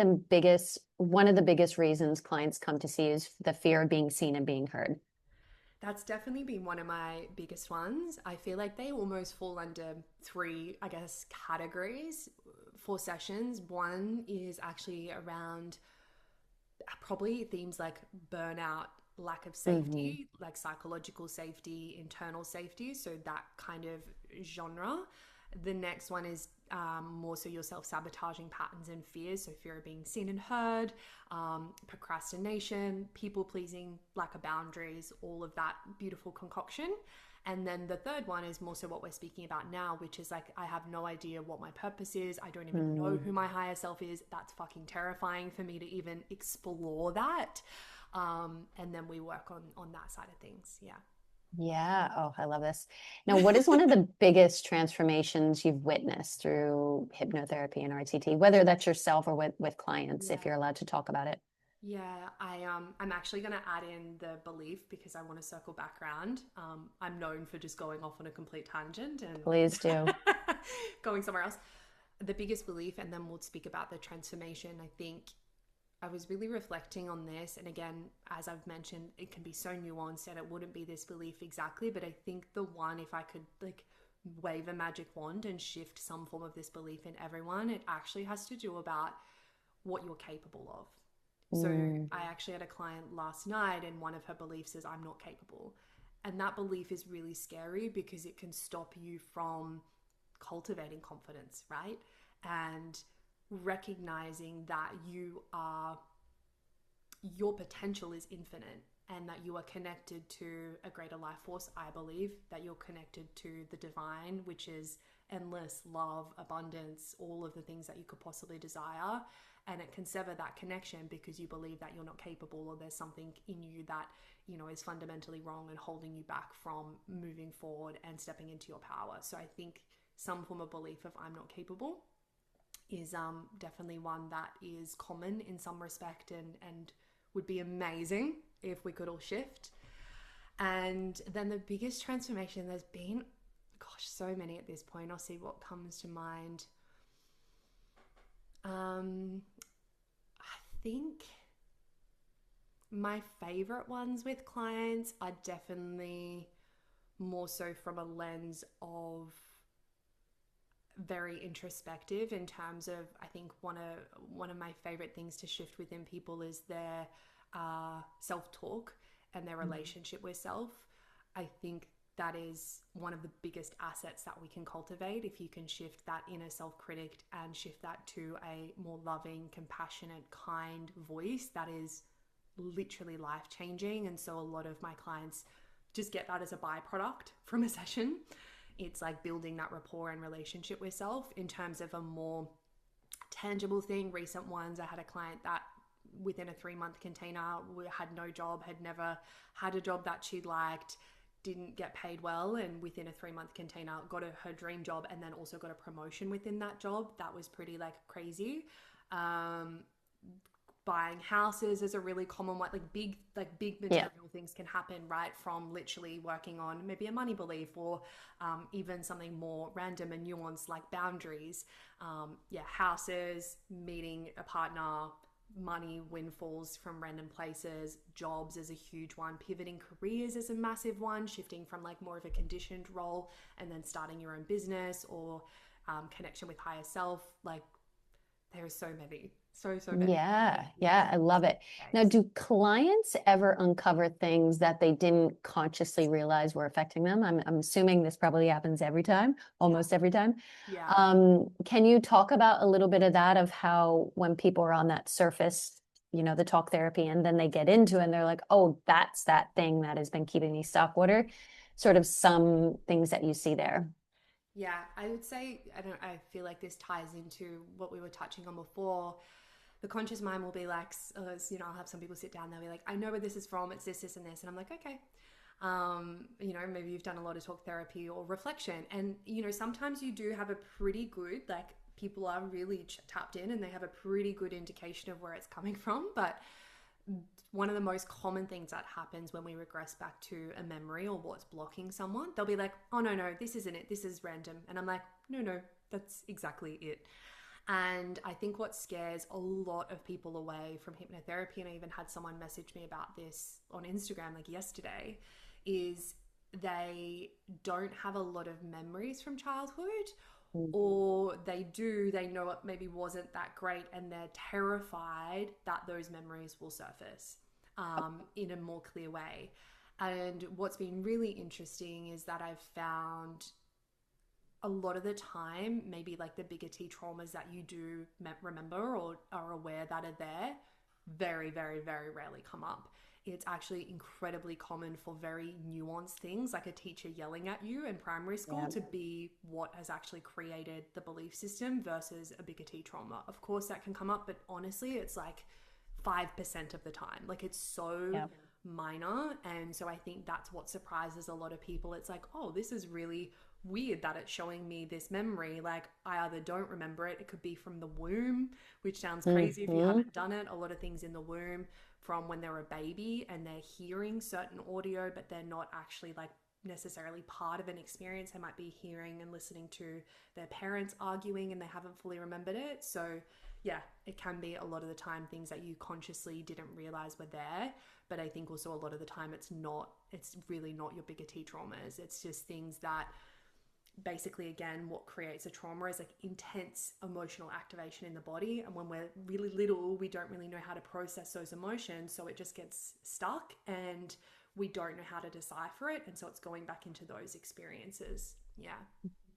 one of the biggest reasons clients come to see is the fear of being seen and being heard? That's definitely been one of my biggest ones. I feel like they almost fall under three, I guess, categories for sessions. One is actually around probably themes like burnout, lack of Mm-hmm. safety, like psychological safety, internal safety. So that kind of genre. The next one is more so your self-sabotaging patterns and fears. So fear of being seen and heard, procrastination, people pleasing, lack of boundaries, all of that beautiful concoction. And then the third one is more so what we're speaking about now, which is like, I have no idea what my purpose is. I don't even know who my higher self is. That's fucking terrifying for me to even explore that. And then we work on that side of things. Yeah. Yeah. Oh, I love this. Now, what is one of the biggest transformations you've witnessed through hypnotherapy and RTT, whether that's yourself or with clients, if Yeah. you're allowed to talk about it? Yeah, I'm actually going to add in the belief, because I want to circle back around. I'm known for just going off on a complete tangent and Please do. going somewhere else. The biggest belief, and then we'll speak about the transformation. I think I was really reflecting on this, and again, as I've mentioned, it can be so nuanced, and it wouldn't be this belief exactly, but I think the one, if I could like wave a magic wand and shift some form of this belief in everyone, it actually has to do about what you're capable of. So Mm, I actually had a client last night, and one of her beliefs is, I'm not capable. And that belief is really scary, because it can stop you from cultivating confidence, right? And recognizing that your potential is infinite, and that you are connected to a greater life force. I believe that you're connected to the divine, which is endless love, abundance, all of the things that you could possibly desire. And it can sever that connection because you believe that you're not capable, or there's something in you that, is fundamentally wrong and holding you back from moving forward and stepping into your power. So I think some form of belief of I'm not capable is definitely one that is common in some respect, and would be amazing if we could all shift. And then the biggest transformation, there's been, gosh, so many at this point. I'll see what comes to mind. I think my favorite ones with clients are definitely more so from a lens of very introspective, in terms of, I think one of my favorite things to shift within people is their self-talk and their relationship with self. I think that is one of the biggest assets that we can cultivate, if you can shift that inner self-critic and shift that to a more loving, compassionate, kind voice. That is literally life-changing. And so a lot of my clients just get that as a byproduct from a session. it's like building that rapport and relationship with self. In terms of a more tangible thing, recent ones, I had a client that within a 3-month container had no job, had never had a job that she liked, didn't get paid well, and within a 3-month container got her dream job, and then also got a promotion within that job. That was pretty like crazy. Buying houses is a really common one. Big Yeah. material things can happen right from literally working on maybe a money belief, or even something more random and nuanced like boundaries. Houses, meeting a partner, money windfalls from random places. Jobs is a huge one. Pivoting careers is a massive one. Shifting from like more of a conditioned role and then starting your own business, or connection with higher self. Like there are so many, so many. Yeah, yeah, I love it. Now, do clients ever uncover things that they didn't consciously realize were affecting them? I'm assuming this probably happens every time, almost every time. Yeah. Can you talk about a little bit of that, of how when people are on that surface, the talk therapy, and then they get into it and they're like, oh, that's that thing that has been keeping me stockwater, sort of some things that you see there. Yeah, I would say, I feel like this ties into what we were touching on before. The conscious mind will be like, I'll have some people sit down, they'll be like, I know where this is from, it's this, and this. And I'm like, okay. Maybe you've done a lot of talk therapy or reflection. And, sometimes you do have a pretty good, like, people are really tapped in and they have a pretty good indication of where it's coming from. But one of the most common things that happens when we regress back to a memory or what's blocking someone, they'll be like, oh, no, this isn't it. This is random. And I'm like, no, that's exactly it. And I think what scares a lot of people away from hypnotherapy, and I even had someone message me about this on Instagram like yesterday, is they don't have a lot of memories from childhood, or they know it maybe wasn't that great, and they're terrified that those memories will surface in a more clear way. And what's been really interesting is that I've found a lot of the time, maybe like the bigger T traumas that you do remember or are aware that are there, very, very, very rarely come up. It's actually incredibly common for very nuanced things like a teacher yelling at you in primary school to be what has actually created the belief system versus a bigger T trauma. Of course, that can come up, but honestly, it's like 5% of the time. Like it's so minor. And so I think that's what surprises a lot of people. It's like, oh, this is really weird that it's showing me this memory. Like I either don't remember it could be from the womb, which sounds crazy if you haven't done it. A lot of things in the womb from when they're a baby and they're hearing certain audio, but they're not actually like necessarily part of an experience. They might be hearing and listening to their parents arguing and they haven't fully remembered it. So yeah, it can be a lot of the time things that you consciously didn't realize were there. But I think also a lot of the time it's really not your bigger T traumas. It's just things that basically, again, what creates a trauma is like intense emotional activation in the body. And when we're really little, we don't really know how to process those emotions. So it just gets stuck and we don't know how to decipher it. And so it's going back into those experiences. Yeah.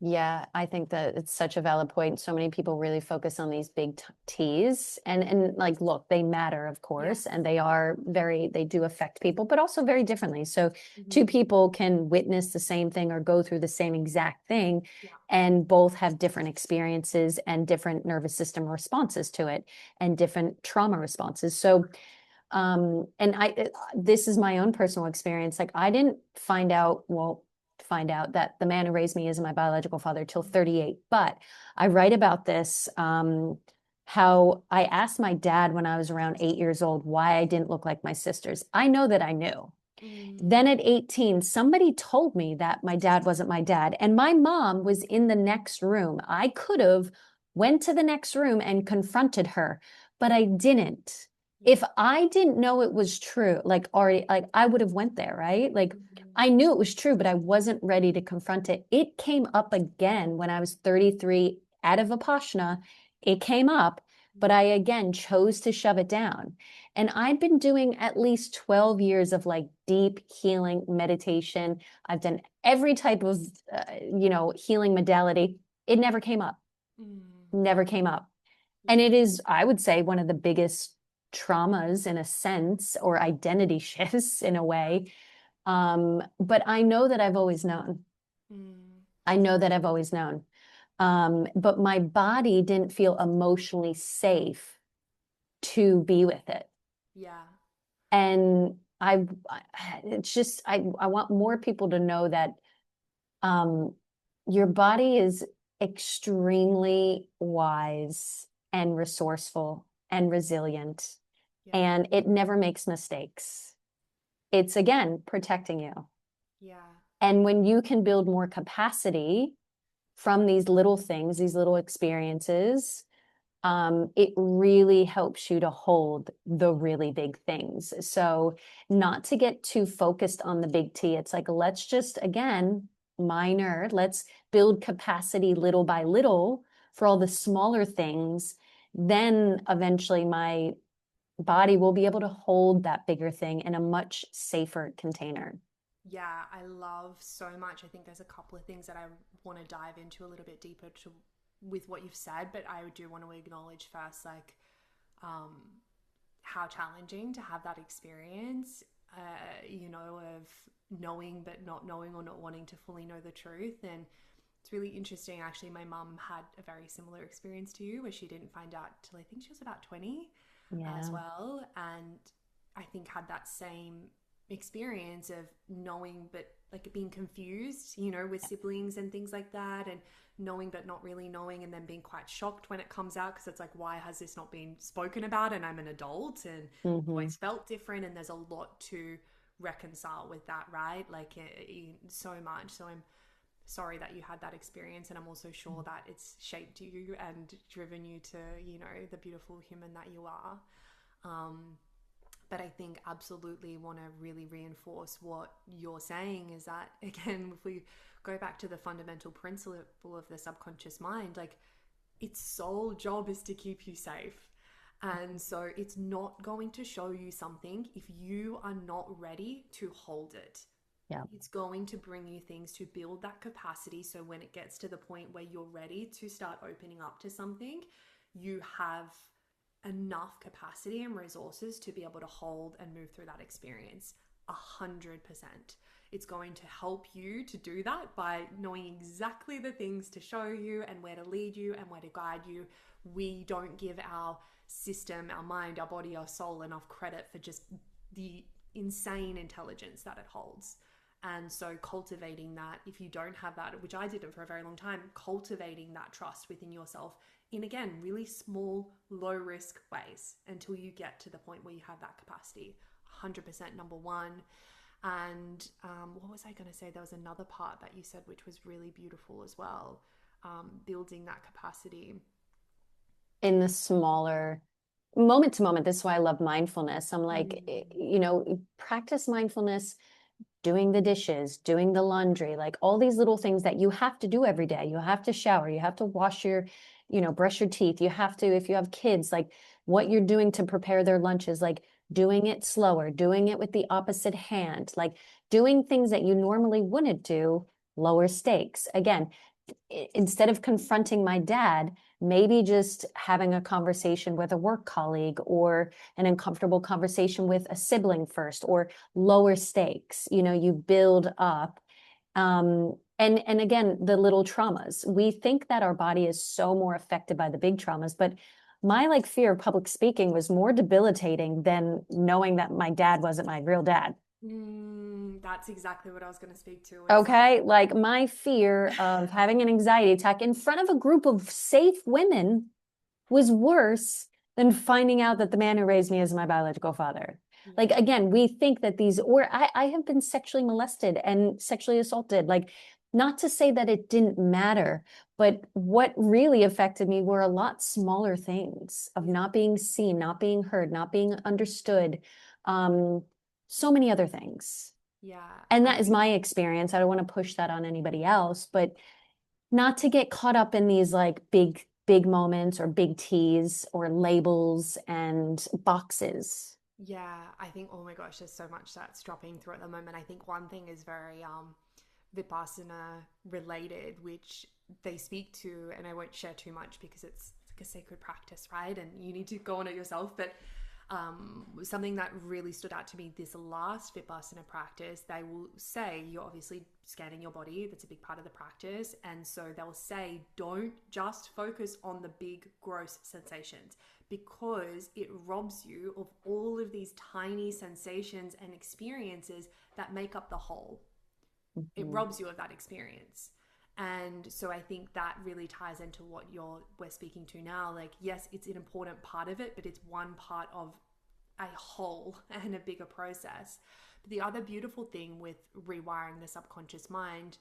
Yeah, I think that it's such a valid point. So many people really focus on these big T's, and like, look, they matter, of course, and they do affect people, but also very differently. So two people can witness the same thing or go through the same exact thing, and both have different experiences and different nervous system responses to it and different trauma responses. So this is my own personal experience. Like I didn't find out that the man who raised me isn't my biological father till 38. But I write about this, how I asked my dad when I was around 8 years old why I didn't look like my sisters. I know that I knew. Then at 18, somebody told me that my dad wasn't my dad, and my mom was in the next room. I could have went to the next room and confronted her, but I didn't. If I didn't know it was true, like already, like I would have went there, right? Like I knew it was true, but I wasn't ready to confront it. It came up again when I was 33 out of Vipassana. It came up, but I again chose to shove it down. And I'd been doing at least 12 years of like deep healing meditation. I've done every type of, healing modality. It never came up, never came up. And it is, I would say, one of the biggest traumas in a sense, or identity shifts in a way. But I know that I've always known. I know that I've always known. But my body didn't feel emotionally safe to be with it. Yeah. And it's just, I want more people to know that um, your body is extremely wise and resourceful and resilient, Yeah. and it never makes mistakes. It's again protecting you. Yeah. And when you can build more capacity from these little things, these little experiences, it really helps you to hold the really big things. So, not to get too focused on the big T. It's like, let's just, again, minor, let's build capacity little by little for all the smaller things. Then eventually my body will be able to hold that bigger thing in a much safer container. Yeah, I love so much. I think there's a couple of things that I want to dive into a little bit deeper with what you've said, but I do want to acknowledge first, like, um, how challenging to have that experience, of knowing but not knowing or not wanting to fully know the truth. And it's really interesting. Actually, my mum had a very similar experience to you where she didn't find out till I think she was about 20 as Yeah. well. And I think had that same experience of knowing but like being confused, with siblings and things like that, and knowing but not really knowing, and then being quite shocked when it comes out because it's like, why has this not been spoken about? And I'm an adult and Mm-hmm. always felt different, and there's a lot to reconcile with that, right? Like so much. So I'm sorry that you had that experience, and I'm also sure that it's shaped you and driven you to, the beautiful human that you are. um, but I think absolutely want to really reinforce what you're saying is that, again, if we go back to the fundamental principle of the subconscious mind, like, its sole job is to keep you safe. And so it's not going to show you something if you are not ready to hold it. Yeah. It's going to bring you things to build that capacity. So when it gets to the point where you're ready to start opening up to something, you have enough capacity and resources to be able to hold and move through that experience 100%. It's going to help you to do that by knowing exactly the things to show you and where to lead you and where to guide you. We don't give our system, our mind, our body, our soul enough credit for just the insane intelligence that it holds. And so cultivating that, if you don't have that, which I didn't for a very long time, cultivating that trust within yourself in, again, really small, low risk ways until you get to the point where you have that capacity. 100% number one. And what was I going to say? There was another part that you said which was really beautiful as well. Building that capacity. In the smaller moment to moment. This is why I love mindfulness. I'm like, Mm, practice mindfulness, doing the dishes, doing the laundry, like all these little things that you have to do every day. You have to shower, you have to wash your, brush your teeth. You have to, if you have kids, like what you're doing to prepare their lunches, like doing it slower, doing it with the opposite hand, like doing things that you normally wouldn't do, lower stakes. Again, instead of confronting my dad, maybe just having a conversation with a work colleague or an uncomfortable conversation with a sibling first, or lower stakes. You build up. And again, the little traumas. We think that our body is so more affected by the big traumas, but my like fear of public speaking was more debilitating than knowing that my dad wasn't my real dad. that's exactly what I was going to speak to. Is Okay, like my fear of having an anxiety attack in front of a group of safe women was worse than finding out that the man who raised me is my biological father. Like, yeah, again, we think that or I have been sexually molested and sexually assaulted. Like, not to say that it didn't matter, but what really affected me were a lot smaller things of yeah, not being seen, not being heard, not being understood. Um, so many other things. yeah. And I that is think my experience. I don't want to push that on anybody else, but not to get caught up in these like big moments or big T's or labels and boxes. Yeah, I think, oh my gosh, there's so much that's dropping through at the moment. I think one thing is very Vipassana related, which they speak to, and I won't share too much because it's like a sacred practice, right? And you need to go on it yourself. But Something that really stood out to me this last Vipassana practice, they will say, you're obviously scanning your body. That's a big part of the practice. And so they'll say, don't just focus on the big, gross sensations, because it robs you of all of these tiny sensations and experiences that make up the whole. It Mhm. robs you of that experience. And so I think that really ties into what we're speaking to now. Like, yes, it's an important part of it, but it's one part of a whole and a bigger process. But the other beautiful thing with rewiring the subconscious mind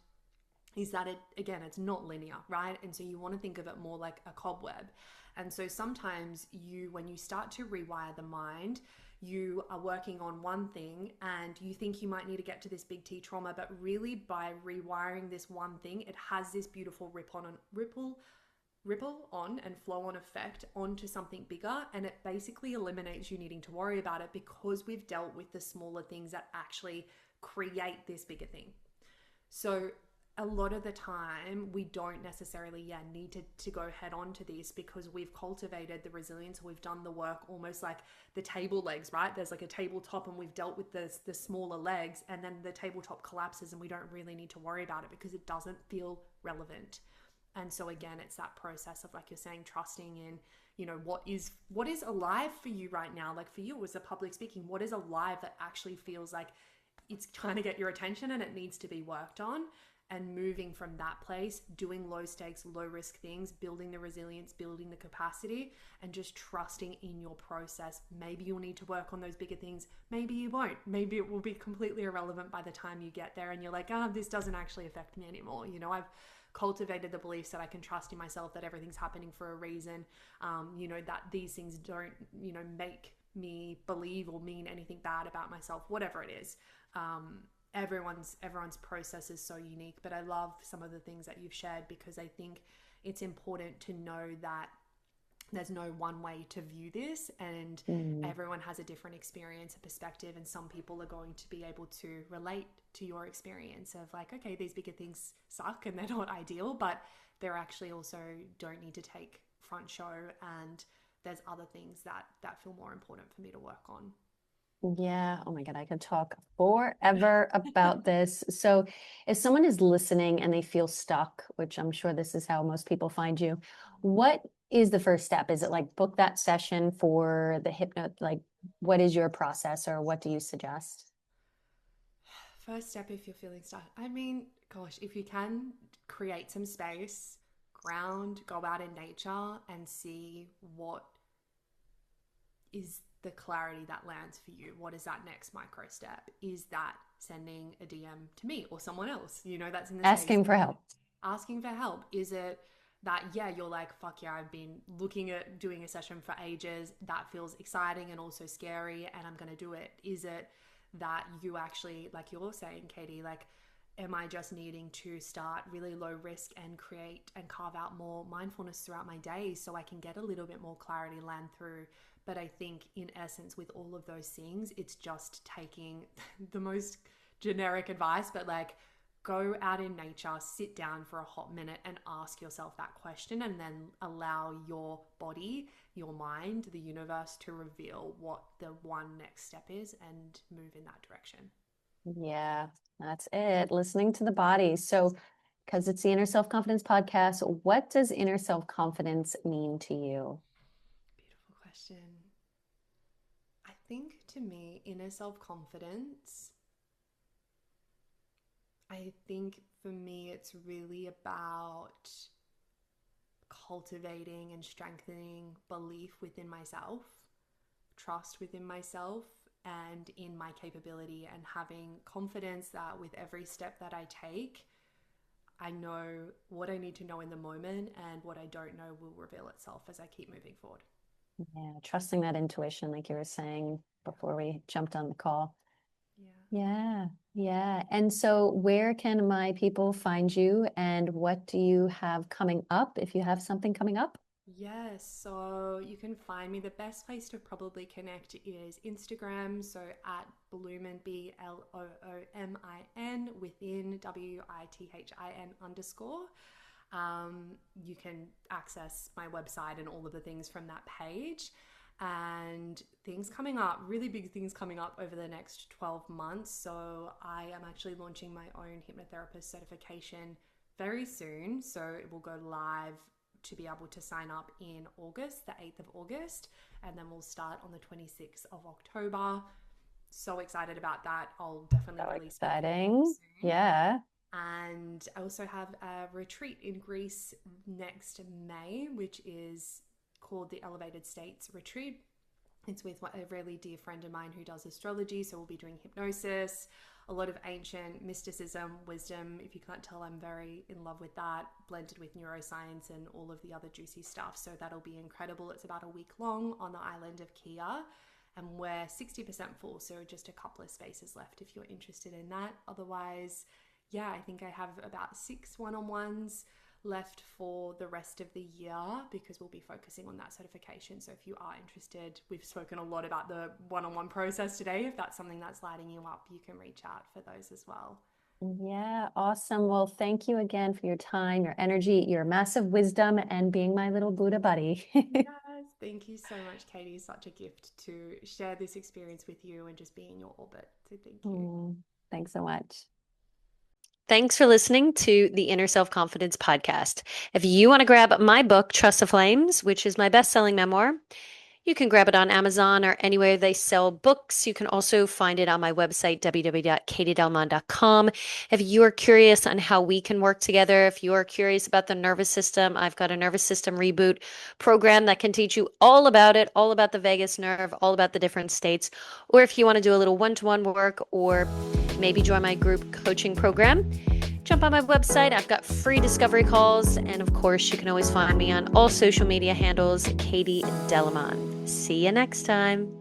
is that it's not linear, right? And so you want to think of it more like a cobweb. And so sometimes when you start to rewire the mind, you are working on one thing and you think you might need to get to this big T trauma, but really by rewiring this one thing, it has this beautiful ripple on and flow on effect onto something bigger, and it basically eliminates you needing to worry about it, because we've dealt with the smaller things that actually create this bigger thing. So a lot of the time we don't necessarily need to go head on to this, because we've cultivated the resilience, we've done the work, almost like the table legs, right? There's like a tabletop and we've dealt with the smaller legs, and then the tabletop collapses and we don't really need to worry about it because it doesn't feel relevant. And so again, it's that process of, like you're saying, trusting in, what is alive for you right now. Like for you as a public speaking, what is alive that actually feels like it's trying to get your attention and it needs to be worked on, and moving from that place, doing low stakes, low risk things, building the resilience, building the capacity, and just trusting in your process. Maybe you'll need to work on those bigger things. Maybe you won't. Maybe it will be completely irrelevant by the time you get there and you're like, this doesn't actually affect me anymore. I've cultivated the beliefs that I can trust in myself, that everything's happening for a reason, that these things don't, make me believe or mean anything bad about myself, whatever it is. Everyone's process is so unique, but I love some of the things that you've shared, because I think it's important to know that there's no one way to view this, and everyone has a different experience and perspective, and some people are going to be able to relate to your experience of like, okay, these bigger things suck and they're not ideal, but they're actually also don't need to take front show, and there's other things that feel more important for me to work on. Yeah. Oh my God, I could talk forever about this. So, if someone is listening and they feel stuck, which I'm sure this is how most people find you, what is the first step? Is it like book that session for the Like, what is your process, or what do you suggest? First step, if you're feeling stuck, I mean, gosh, if you can create some space, ground, go out in nature and see what is the clarity that lands for you. What is that next micro step? Is that sending a DM to me or someone else, that's in the space? Asking for help. Asking for help. Is it that, you're like, fuck yeah, I've been looking at doing a session for ages. That feels exciting and also scary, and I'm going to do it. Is it that you actually, like you're saying, Katie, like, am I just needing to start really low risk and create and carve out more mindfulness throughout my day so I can get a little bit more clarity land through? But I think in essence, with all of those things, it's just taking the most generic advice, but like, go out in nature, sit down for a hot minute and ask yourself that question, and then allow your body, your mind, the universe to reveal what the one next step is and move in that direction. Yeah, that's it. Listening to the body. So, because it's the Inner Self Confidence podcast, what does inner self confidence mean to you? Beautiful question. I think to me, inner self confidence, I think for me, it's really about cultivating and strengthening belief within myself, trust within myself, and in my capability, and having confidence that with every step that I take, I know what I need to know in the moment, and what I don't know will reveal itself as I keep moving forward. Yeah, trusting that intuition, like you were saying before we jumped on the call. Yeah. Yeah, yeah. And so, where can my people find you, and what do you have coming up, if you have something coming up? Yes, so you can find me. The best place to probably connect is Instagram. So at Bloomin, Bloomin, within WITHIN underscore. You can access my website and all of the things from that page. and things coming up, really big things coming up over the next 12 months. So I am actually launching my own hypnotherapist certification very soon. So it will go live to be able to sign up in August, the 8th of August, and then we'll start on the 26th of October. So excited about that. I'll definitely release it Exciting. soon. Yeah. And I also have a retreat in Greece next May, which is called the Elevated States Retreat. It's with a really dear friend of mine who does astrology. So we'll be doing hypnosis, a lot of ancient mysticism, wisdom. If you can't tell, I'm very in love with that, blended with neuroscience and all of the other juicy stuff. So that'll be incredible. It's about a week long on the island of Kia, and we're 60% full. So just a couple of spaces left if you're interested in that. Otherwise, yeah, I think I have about 6 one-on-ones left for the rest of the year because we'll be focusing on that certification. So if you are interested, we've spoken a lot about the one-on-one process today. If that's something that's lighting you up, you can reach out for those as well. Yeah, awesome. Well, thank you again for your time, your energy, your massive wisdom, and being my little Buddha buddy. Yes, thank you so much, Katie. Such a gift to share this experience with you and just be in your orbit. So thank you. Thanks so much. Thanks for listening to the Inner Self Confidence podcast. If you want to grab my book, Trust the Flames, which is my best-selling memoir, you can grab it on Amazon or anywhere they sell books. You can also find it on my website, www.katiedelmon.com. If you are curious on how we can work together, if you are curious about the nervous system, I've got a nervous system reboot program that can teach you all about it, all about the vagus nerve, all about the different states. Or if you want to do a little one-to-one work or maybe join my group coaching program, jump on my website. I've got free discovery calls. And of course, you can always find me on all social media handles, Katie Delamon. See you next time.